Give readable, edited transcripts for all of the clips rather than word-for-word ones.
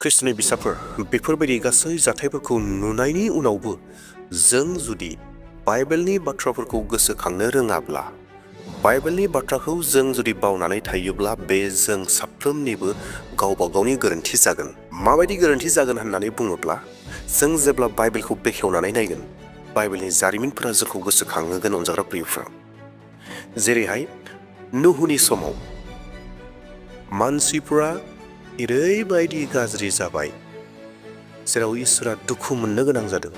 खृष्टनि बिसाफोर बेफोरबायदि गासै जाथायफोरखौ नुनायनि उनावबो जों जुदि बाइबेलनि बाथ्राफोरखौ गोसोखांनो रोङाब्ला, बाइबेलनि बाथ्राखौ जों जुदि बावनानै थायोब्ला बे जों साफ्रोमनिबो गावबा गावनि गोरोन्थि जागोन। माबायदि गोरोन्थि जागोन होननानै बुङोब्ला, जों जेब्ला बाइबेलखौ बेखेवनानै नायगोन, बाइबेलनि जारिमिनफोरा जोंखौ गोसोखांहोगोन अनजाग्रा प्रियफोर। जेरैहाय नूहनि समाव मानसिफोरा ओरैबायदि गाज्रि जाबाय जेराव इसोरा दुखु मोननो गोनां जादों।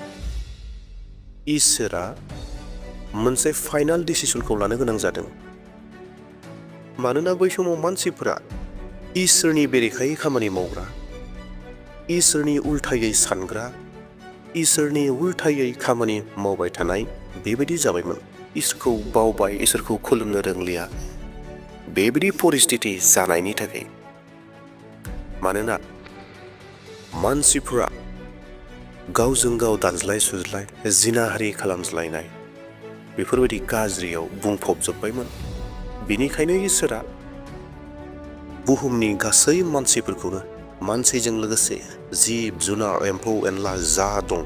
इसोरा मोनसे फाइनाल डिसिसनखौ लानो गोनां जादों। मानोना बै समाव मानसिफोरा इसोरनि बेरेखायै खामानि मावग्रा, इसोरनि उल्थायै सानग्रा, इसोरनि उल्थायै खामानि मावबाय थानाय बेबायदि जाबायमोन। इसोरखौ बावबाय, इसोरखौ खुलुमनो रोंलिया, बेबायदि परिस्थिति जानायनि थाखाय। मानोना मानसिफोरा गावजों गाव दानज्लाय सुज्लाय, जिनाहारि खालामज्लायनाय बेफोरबायदि गाज्रियाव बुंफबजोब्बायमोन। बेनिखायनो इसोरा बुहुमनि गासै मानसिफोरखौनो, मानसिजों लोगोसे जिब जुनार, एम्फौ एनला जा दं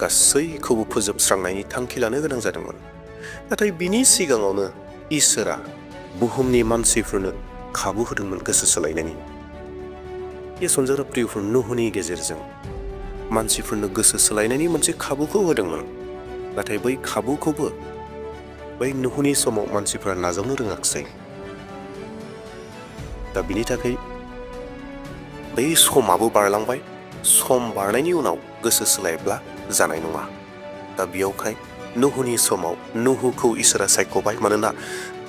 गासैखौबो फोजोबस्रांनायनि थांखि लानो गोनां जादोंमोन। नाथाय बिनि सिगाङावनो इसोरा बुहुमनि मानसिफोरनो खाबु होदोंमोन गोसो सोलायनायनि। अनजाग्रा प्रियफोर, नूहनि गेजेरजों मानसिफोरनो गोसो सोलायनायनि मोनसे खाबुखौ होदोंमोन। नाथाय बै खाबुखौबो बै नूहनि समाव मानसिफोरा नाजावनो रोङाखिसै। दा बिनि थाखाय बै समाबो बारलांबाय। सम बारनायनि उनाव गोसो सोलायब्ला जानाय नङा। दा बेयावखाय नूहनि समाव नूहखौ इसोरा सायख'बाय। मानोना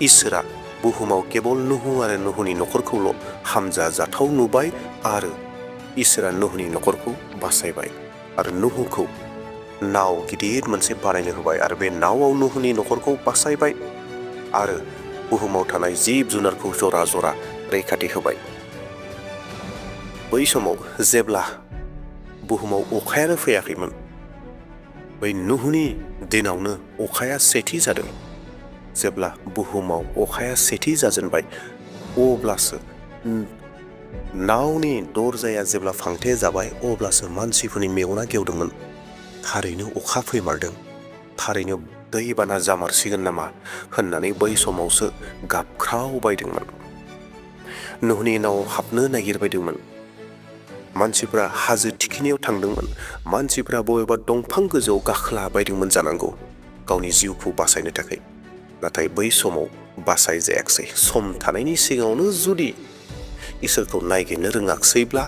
इसोरा बुहुमाव केबल नूह आरो नूहनि न'खरखौल' हामजा जाथाव नुबाय आरो इसोरा नूहनि न'खरखौ बासायबाय आरो नूहखौ नाव गिदिर मोनसे बानायनो होबाय आरो बे नावआव नूहनि न'खरखौ बासायबाय आरो बुहुमाव थानाय जिब जुनारखौ जरा जरा रैखाथि होबाय। बै समाव जेब्ला बुहुमाव अखायानो फैयाखैमोन, बै नूहनि दिनावनो अखाया सेथि जादों। जेब्ला बुहुमाव अखाया सेथि जाजेनबाय, अब्लासो नावनि दरजाया जेब्ला फांथे जाबाय, अब्लासो मानसिफोरनि मेगना गेवदोंमोन। थारैनो अखा फैमारदों, थारैनो दैबाना जामारसिगोन नामा होननानै बै समावसो गाबख्रावबायदोंमोन। नूहनि नाव हाबनो नागिरबायदोंमोन। मानसिफ्रा हाजो थिखिनियाव थांदोंमोन। मानसिफ्रा बबेबा दंफां गोजौआव गाखोलाबायदोंमोन जानांगौ गावनि जिउखौ बासायनो थाखाय। नाथाय बै समाव बासाय जायाखिसै। सम थानायनि सिगाङावनो जुदि इसोरखौ नायगिरनो रोङाखिसैब्ला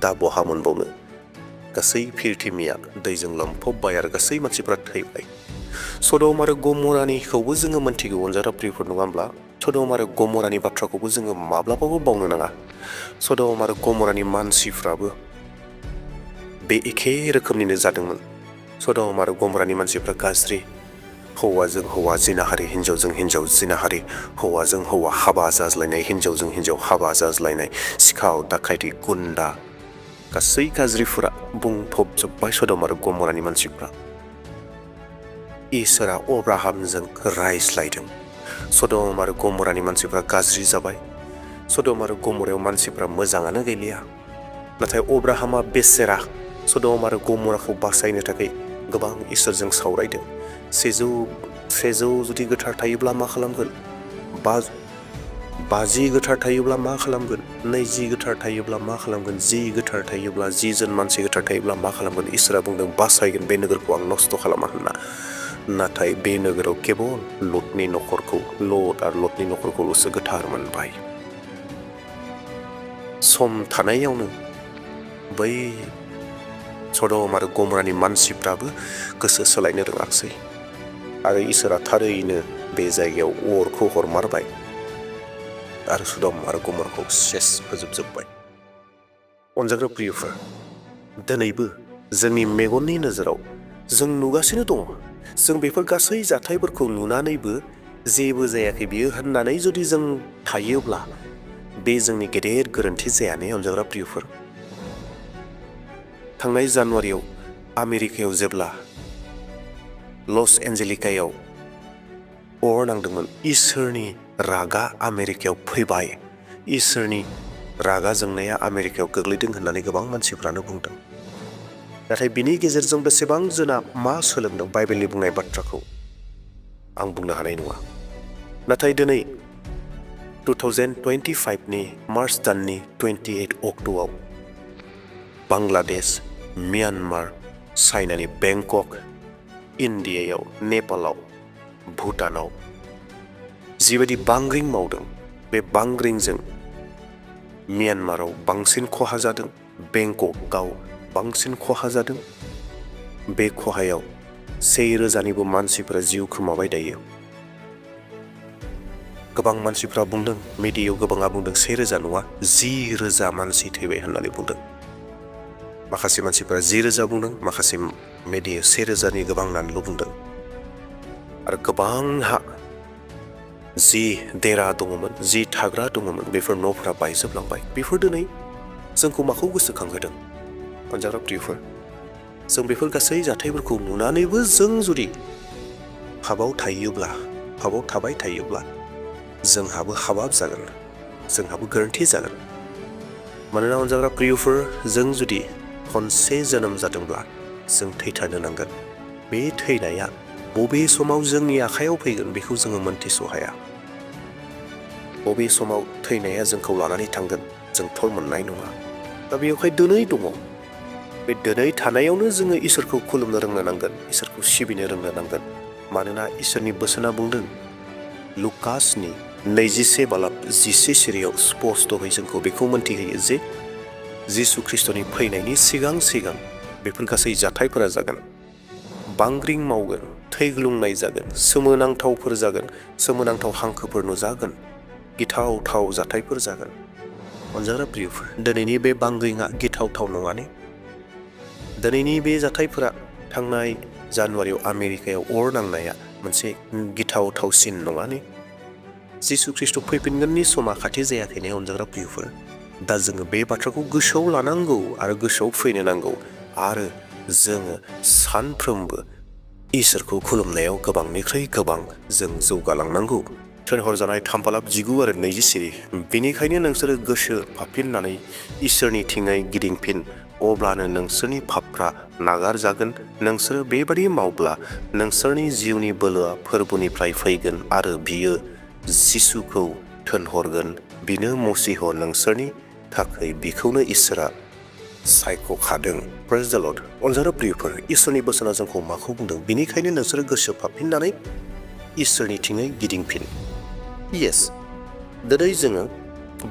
दा बहा मोनबावनो। गासै पृथिबिया दैजों लोमफबबाय आरो गासै मानसिफ्रा थैबाय। सदम आरो गमरानिखौबो जोङो मोनथिगौ अनजाग्रा प्रियफोर, नङा होमब्ला? सदम आरो गमरानि बाथ्राखौबो जोङो माब्लाबाबो बावनो नाङा। सदम आरो गमरानि मानसिफ्राबो बे एखे रोखोमनिनो जादोंमोन। सदम आरो गमरानि मानसिफ्रा गाज्रि, हौवाजों हौवा जिनाहारि, हिन्जावजों हिन्जाव जिनाहारि, हौवाजों हौवा हाबा जाज्लायनाय, हिन्जावजों हिन्जाव हाबा जाज्लायनाय, सिखाव दाखायथि गुन्दा गासै गाज्रिफोरा बुंफबजोब्बाय सदम आरो गमरानि मानसिफ्रा। इसोरा अब्राहामजों रायज्लायदों। सदम आरो गमरानि मानसिफ्रा गाज्रि जाबाय। सदम आरो गमरायाव मानसिफ्रा मोजाङानो गैलिया। नाथाय अब्राहामा बेसेरा सदम आरो गमराखौ बासायनो थाखाय गोबां इसोरजों सावरायदों। सेजौ जुदि गोथार थायोब्ला मा खालामगोन? 50 गोथार थायोब्ला मा खालामगोन? 20 गोथार थायोब्ला मा खालामगोन? 10 गोथार थायोब्ला, 10 जन मानसि गोथार थायोब्ला मा खालामगोन? इसोरा बुंदों बासायगोन, बे नोगोरखौ आं नस्थ' खालामा होनना। नाथाय बे नोगोराव केबल लतनि न'खरखौ, लत आरो लतनि न'खरखौल'सो गोथार मोनबाय। सम थानायावनो बै सदम आरो गमरानि मानसिफ्राबो गोसो सोलायनो रोङाखिसै आरो इसोरा थारैनो बे जायगायाव अरखौ हरमारबाय आरो सदम आरो गमरखौ सेस फोजोबजोब्बाय। अनजाग्रा प्रियफोर, दिनैबो जोंनि मेगननि नोजोराव जों नुगासिनो दङ। जों बेफोर गासै जाथायफोरखौ नुनानैबो जेबो जायाखै बियो होननानै जुदि जों थायोब्ला बे जोंनि गेदेर गोरोन्थि जायाने अनजाग्रा प्रियफोर। थांनाय जानुवारियाव आमेरिकायाव जेब्ला लस एन्जेलिकायाव अर नांदोंमोन, इसोरनि रागा आमेरिकायाव फैबाय। इसोरनि रागा जोंनाया आमेरिकायाव गोग्लैदों होननानै गोबां मानसिफ्रानो बुंदों। नाथाय बिनि गेजेरजों बेसेबां जोंना मा सोलोंदों बाइबेलनि बुंनाय बाथ्राखौ आं बुंनो हानाय नङा। नाथाय दिनै 2025 मार्च दाननि 28 अक्ट'आव बांलादेश, म्यानमार, चाइनानि बेंकक, इन्डियायाव, नेपालाव, भुटानाव जिबायदि बांग्रिं मावदों, बे बांग्रिंजों म्यानमाराव बांसिन खहा जादों, बेंककआव बांसिन खहा जादों। बे खहायाव 1,000निबो मानसिफोरा जिउ खोमाबाय दायो। गोबां मानसिफ्रा बुंदों, मिडियायाव गोबाङा बुंदों 1,000 नङा 10,000 मानसि थैबाय होननानै बुंदों। माखासे मानसिफ्रा 10,000 बुंदों, माखासे मिडियायाव 1,000नि गोबां होननानैल' बुंदों। आरो गोबांहा जि देरा दङमोन, जि थाग्रा दङमोन, बेफोर न'फोरा बायजोबलांबाय। बेफोर दिनै जोंखौ माखौ गोसोखांहोदों? अनजाग्रा प्रियफोर, जों बेफोर गासै जाथायफोरखौ नुनानैबो जों जुदि पापाव थाबाय थायोब्ला जोंहाबो हाबाब जागोन, जोंहाबो गोरोन्थि जागोन। मानोना अनजाग्रा प्रियफोर, जों जुदि खनसे जोनोम जादोंब्ला जों थैथारनो नांगोन। बे थैनाया बबे समाव जोंनि आखायाव फैगोन बेखौ जोङो मोनथिस' हाया। बबे समाव थैनाया जोंखौ लानानै थांगोन जों थर मोननाय नङा। दा बेवहाय दिनै दङ। बे दिनै थानायावनो जोङो इसोरखौ खुलुमनो रोंनो नांगोन, इसोरखौ सिबिनो रोंनो नांगोन। मानोना इसोरनि बोसोना बुंदों, लुकासनि 21:11 सिरियाव स्पष्टयै जोंखौ बेखौ मोनथिहोयो जे जिसु ख्रिस्ट'नि फैनायनि सिगां बेफोर गासै जाथायफोरा जागोन। बांग्रिं मावगोन, थैग्लुंनाय जागोन, सोमोनांथावफोर जागोन, सोमोनांथाव हांखोफोर नुजागोन, गिथावथाव जाथायफोर जागोन। अनजाग्रा प्रियफोर, दिनैनि बे बांग्रिङा गिथावथाव नङाने? दिनैनि बे जाथायफोरा थांनाय जानुवारियाव आमेरिकायाव अर नांनाया मोनसे गिथावथावसिन नङाने? जिसु ख्रिस्ट' फैफिनगोननि समा खाथि जायाखैने अनजाग्रा प्रियफोर? दा जोङो बे बाथ्राखौ गोसोआव लानांगौ आरो गोसोआव फैनो नांगौ। आरो जोङो सानफ्रोमबो इसोरखौ खुलुमनायाव गोबांनिख्रुइ गोबां जों जौगालांनांगौ। थोनहरजानाय थाम्फालाब 19 आरो 20 सिरि। बेनिखायनो नोंसोरो गोसो फाफिननानै इसोरनिथिङै गिदिंफिन, अब्लानो नोंसोरनि पापफ्रा नागारजागोन। नोंसोरो बेबादि मावब्ला नोंसोरनि जिउनि बोलोआ फोरबोनिफ्राय फैगोन आरो बियो जिसुखौ थोनहरगोन। बिनो मसीह नोंसोरनि थाखाय, बिखौनो इसोरा सायख'खादों। प्रेज द लर्ड। अनजाग्रा प्रियफोर, इसोरनि बोसोना जोंखौ माखौ बुंदों? बेनिखायनो नोंसोरो गोसो फाफिननानै इसोरनिथिङै गिदिंफिन। येस, दिनै जोङो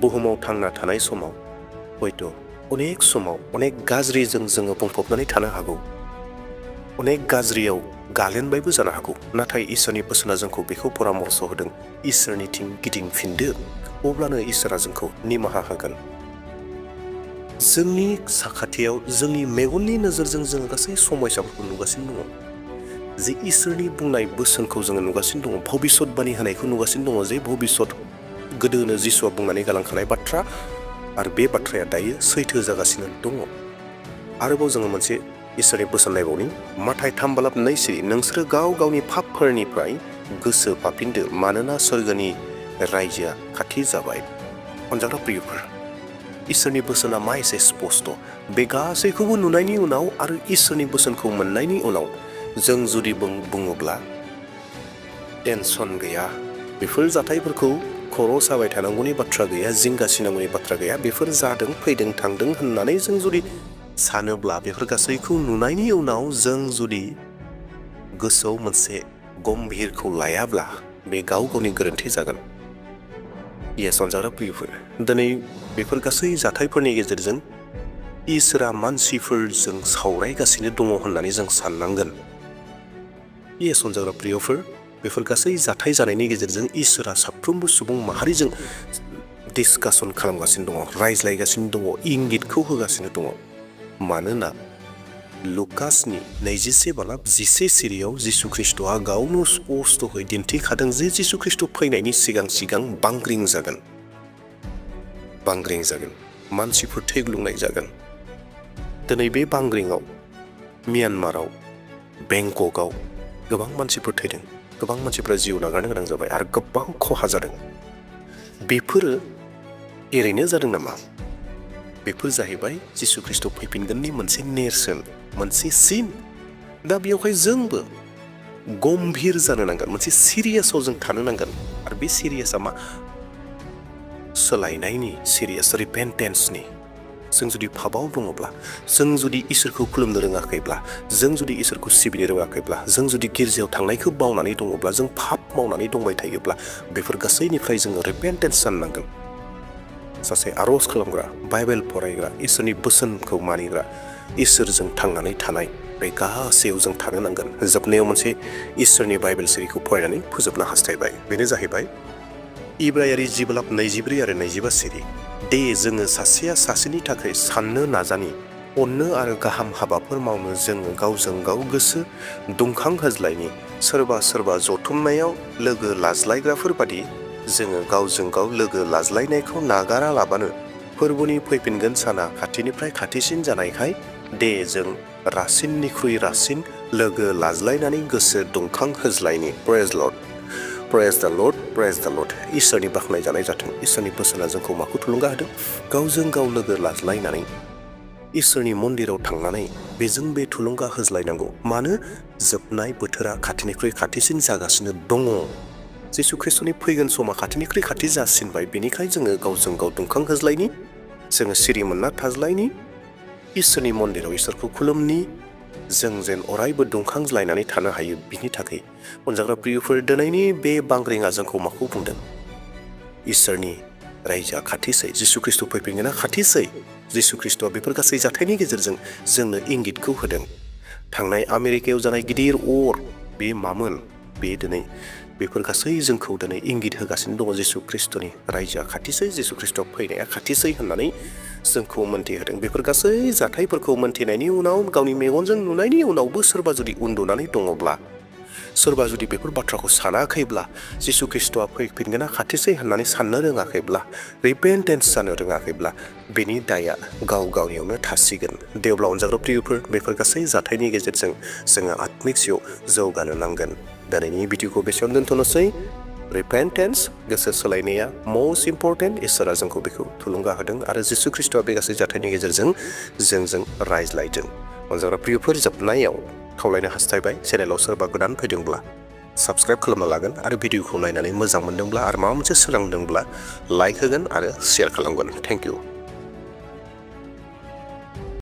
बुहुमाव थांना थानाय समाव हयथ' अनेक समाव अनेक गाज्रिजों जोङो बुंफबनानै थानो हागौ, अनेक गाज्रियाव गालेनबायबो जानो हागौ। नाथाय इसोरनि बोसोना जोंखौ बेखौ परामर्श होदों, इसोरनिथिं गिदिंफिनदो, अब्लानो इसोरा जोंखौ निमाहा होगोन। जोंनि साखाथियाव जोंनि मेगननि नोजोरजों जोङो गासै समयसाफोरखौ नुगासिनो दङ। जे इसोरनि बुंनाय बोसोनखौ जोङो नुगासिनो दङ, भबिष्यतबाणी होनायखौ नुगासिनो दङ, जे भबिष्यत गोदोनो जिसुआ बुंनानै गालांखानाय बाथ्रा, आरो बे बाथ्राया दायो सैथो जागासिनो दङ। आरोबाव जोङो मोनसे इसोरनि बोसोन नायबावनि, माथाय 3:2 नोंसोरो गाव गावनि पापफोरनिफ्राय गोसो फाफिनदो, मानोना सोरगोनि रायजोआ खाथि जाबाय। अनजाग्रा प्रियफोर, इसोरनि बोसोना मा एसे स्पष्ट। बे गासैखौबो नुनायनि उनाव आरो इसोरनि बोसोनखौ मोननायनि उनाव जों जुदि बुङोब्ला टेनसन गैया, बेफोर जाथायफोरखौ खर' साबाय थानांगौनि बाथ्रा गैया, जिंगासिनांगौनि बाथ्रा गैया, बेफोर जादों, फैदों, थांदों होननानै जों जुदि सानोब्ला, बेफोर गासैखौ नुनायनि उनाव जों जुदि गोसोआव मोनसे गम्भिरखौ लायाब्ला बे गाव गावनि गोरोन्थि जागोन। येस अनजाग्रा प्रियफोर, दिनै बेफोर गासै जाथायफोरनि गेजेरजों इसोरा मानसिफोरजों सावरायगासिनो दङ होननानै जों साननांगोन। येस अनजाग्रा प्रियफोर, बेफोर गासै जाथाय जानायनि गेजेरजों इसोरा साफ्रोमबो सुबुं माहारिजों डिसकासन खालामगासिनो दङ, रायज्लायगासिनो दङ, इंगितखौ होगासिनो दङ। मानोना लुकासनि 21:11 सिरियाव जिसु ख्रिस्ट'आ गावनो स्पष्टयै दिन्थिखादों जे जिसु ख्रिस्ट' फैनायनि सिगां बांग्रिं जागोन, मानसिफोर थैग्लुंनाय जागोन। दिनै बे बांग्रिंआव म्यानमाराव, बेंककआव गोबां मानसिफोर थैदों, गोबां मानसिफ्रा जिउ नागारनो गोनां जाबाय, आरो गोबां खहा जादों। बेफोरो एरैनो जादों नामा? बेफोर जाहैबाय जिसु ख्रिस्ट' फैफिनगोननि मोनसे नेरसोन, मोनसे सिन। दा बेयावहाय जोंबो गम्भीर जानो नांगोन, मोनसे सिरियासआव जों थानो नांगोन। आरो बे सिरियासआ मा? सोलायनायनि सिरियास, रिपेन्टेन्सनि। जों जुदि पापाव दङब्ला, जों जुदि इसोरखौ खुलुमनो रोङाखैब्ला, जों जुदि इसोरखौ सिबिनो रोङाखैब्ला, जों जुदि गिर्जायाव थांनायखौ बावनानै दङब्ला, जों पाप मावनानै दंबाय थायोब्ला, बेफोर गासैनिफ्राय जोङो रिपेन्टेन्स जानो नांगोन। सासे आर'ज खालामग्रा, बाइबेल फरायग्रा, इसोरनि बोसोनखौ मानिग्रा, इसोरजों थांनानै थानाय, बे गासैयाव जों थानो नांगोन। जोबनायाव मोनसे इसोरनि बाइबेल सिरिखौ फरायनानै फोजोबनो हास्थायबाय। बेनो जाहैबाय इब्रायारि 12:24 आरो 25 सिरि। दे जोङो सासेया सासेनि थाखाय साननो नाजानि, अननो आरो गाहाम हाबाफोर मावनो जोङो गावजों गाव गोसो दुंखां होज्लायनि। सोरबा सोरबा जथुमनायाव लोगो लाज्लायग्राफोर बादि जोङो गावजों गाव लोगो लाज्लायनायखौ नागारा लाबानो फोरबोनि फैफिनगोन साना खाथिनिफ्राय खाथिसिन जानायखाय दे जों रासिननिख्रुइ रासिन लोगो लाज्लायनानै गोसो दुंखां होज्लायनि। प्रेज लर्ड, प्रेज द लर्ड, प्रेज द लर्ड। इसोरनि बाख्नाय जानाय जाथों। इसोरनि बोसोना जोंखौ माखौ थुलुंगा होदों? गावजों गाव लोगो लाज्लायनानै इसोरनि मन्दिराव थांनानै बेजों बे थुलुंगा होज्लायनांगौ। मानो? जोबनाय बोथोरा खाथिनिख्रुइ खाथिसिन जागासिनो दङ। जिसु ख्रिस्ट'नि फैगोन समा खाथिनिख्रुइ खाथि जासिनबाय। बेनिखाय जोङो गावजों गाव दुंखां होज्लायनि, जोङो सिरि मोनना थाज्लायनि, इसोरनि मन्दिराव इसोरखौ खुलुमनि, जों जेन अरायबो दुंखांज्लायनानै थानो हायो। बिनि थाखाय अनजाग्रा प्रियफोर, दिनैनि बे बांग्रिङा जोंखौ माखौ बुंदों? इसोरनि रायजोआ खाथिसै, जिसु ख्रिस्ट' फैफिनगोना खाथिसै। जिसु ख्रिस्ट'आ बेफोर गासै जाथायनि गेजेरजों जोंनो इंगितखौ होदों। थांनाय आमेरिकायाव जानाय गिदिर अर, बे मामोन? बे दिनै बेफोर गासै जोंखौ दिनै इंगित होगासिनो दङ। जिसु ख्रिस्ट'नि रायजोआ खाथिसै, जिसु ख्रिस्ट' फैनाया खाथिसै होननानै जोंखौ मोन्थिहोदों। बेफोर गासै जाथायफोरखौ मोन्थिनायनि उनाव, गावनि मेगनजों नुनायनि उनावबो सोरबा जुदि उन्दुनानै दङब्ला, सोरबा जुदि बेफोर बाथ्राखौ सानाखैब्ला, जिसु ख्रिस्ट'आ फैफिनगोना खाथिसै होननानै साननो रोङाखैब्ला, रिपेन्टेन्स जानो रोङाखैब्ला, बेनि दाया गाव गावनियावनो थासिगोन। दे अब्ला अनजाग्रा प्रियफोर, बेफोर गासै जाथायनि गेजेरजों जोङो आत्मिक जिउआव जौगानो नांगोन। दिनैनि भिडिअखौ बेसेयावनो दोनथ'नोसै। रिपेन्टेन्स, गोसो सोलायनाया मस्ट इम्परटेन्ट। इसोरा जोंखौ बेखौ थुलुंगा होदों आरो जिसु ख्रिस्ट'आ बे गासै जाथायनि गेजेरजों जोंजों रायज्लायदों। अनजाग्रा प्रियफोर, जोबनायाव खावलायनो हास्थायबाय, चेनेलाव सोरबा गोदान फैदोंब्ला साबस्क्राइब खालामना लागोन आरो भिडिअखौ नायनानै मोजां मोनदोंब्ला आरो माबा मोनसे सोलोंदोंब्ला लाइक होगोन आरो शेयार खालामगोन। Thank you.